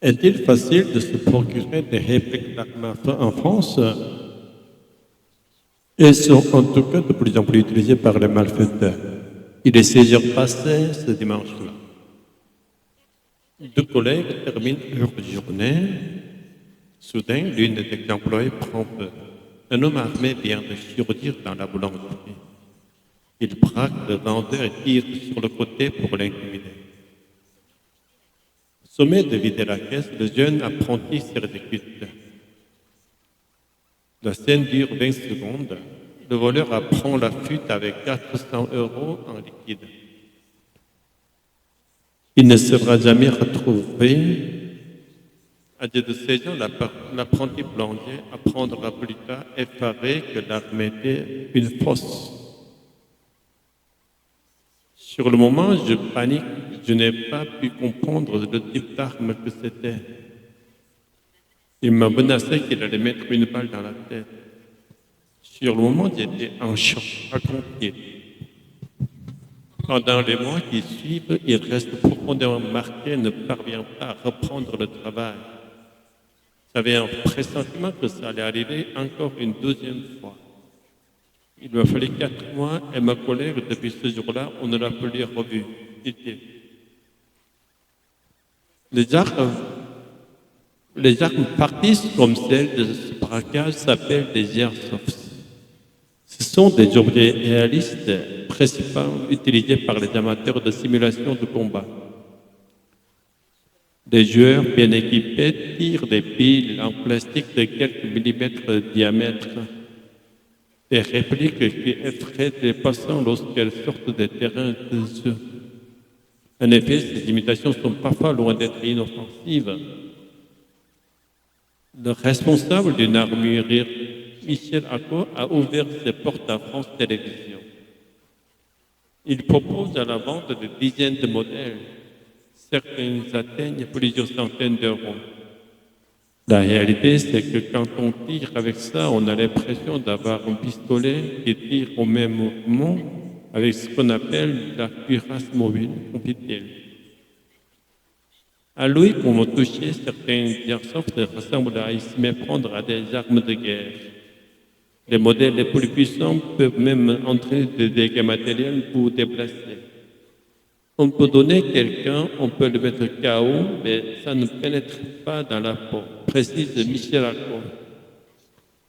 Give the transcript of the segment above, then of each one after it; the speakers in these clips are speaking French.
Est-il facile de se procurer des répliques d'armes à feu en France? Elles sont en tout cas de plus en plus utilisées par les malfaiteurs. Il est 16 heures passées ce dimanche-là. Deux collègues terminent leur journée. Soudain, l'une des employés prend peur. Un homme armé vient de surgir dans la boulangerie. Il braque le vendeur et tire sur le côté pour l'intimider. Sommé de vider la caisse, le jeune apprenti s'exécute. La scène dure 20 secondes. Le voleur apprend la fuite avec 400 € en liquide. Il ne sera jamais retrouvé. Âgé de 16 ans, l'apprenti plombier apprendra plus tard, effaré, que l'arme était une fausse. Sur le moment, je panique. Je n'ai pas pu comprendre le type d'arme que c'était. Il m'a menacé qu'il allait mettre une balle dans la tête. Sur le moment, j'étais en choc, raconté. Pendant les mois qui suivent, il reste profondément marqué, ne parvient pas à reprendre le travail. J'avais un pressentiment que ça allait arriver encore une deuxième fois. Il m'a fallu 4 mois et ma collègue, depuis ce jour-là, on ne l'a plus revu. Les armes factices comme celles de ce braquage s'appellent des airsofts. Ce sont des objets réalistes, principalement utilisés par les amateurs de simulation de combat. Des joueurs bien équipés tirent des piles en plastique de quelques millimètres de diamètre, des répliques qui effraient les passants lorsqu'elles sortent des terrains de jeu. En effet, ces imitations sont parfois loin d'être inoffensives. Le responsable d'une armurerie, Michel Acco, a ouvert ses portes à France Télévisions. Il propose à la vente de dizaines de modèles. Certains atteignent plusieurs centaines d'euros. La réalité, c'est que quand on tire avec ça, on a l'impression d'avoir un pistolet qui tire au même mouvement avec ce qu'on appelle la cuirasse mobile, confie-t-il. À lui, pour me toucher, certains airsoft ressemblent à s'y méprendre à des armes de guerre. Les modèles les plus puissants peuvent même entraîner des dégâts matériels pour déplacer. On peut donner quelqu'un, on peut le mettre KO, mais ça ne pénètre pas dans la peau, précise Michel Acco.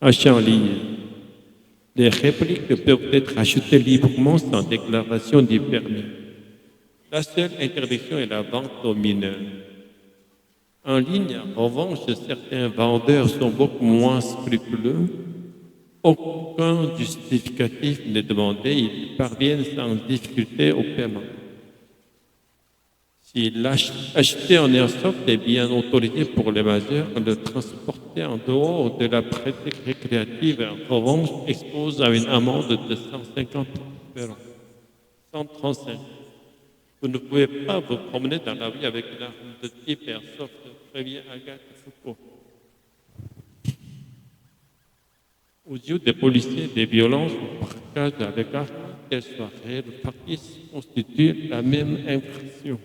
Achat en ligne. Les répliques peuvent être achetées librement sans déclaration du permis. La seule interdiction est la vente aux mineurs. En ligne, en revanche, certains vendeurs sont beaucoup moins scrupuleux. Aucun justificatif n'est demandé, ils parviennent sans difficulté au paiement. Si l'acheter en airsoft est bien autorisé pour les majeurs, le transporter en dehors de la pratique récréative, en revanche, expose à une amende de 150 €. 135. Vous ne pouvez pas vous promener dans la rue avec une arme de type airsoft, prévient Agathe Foucault. Aux yeux des policiers, des violences ou braquages avec armes, qu'elles soient réelles ou factices, constituent la même infraction.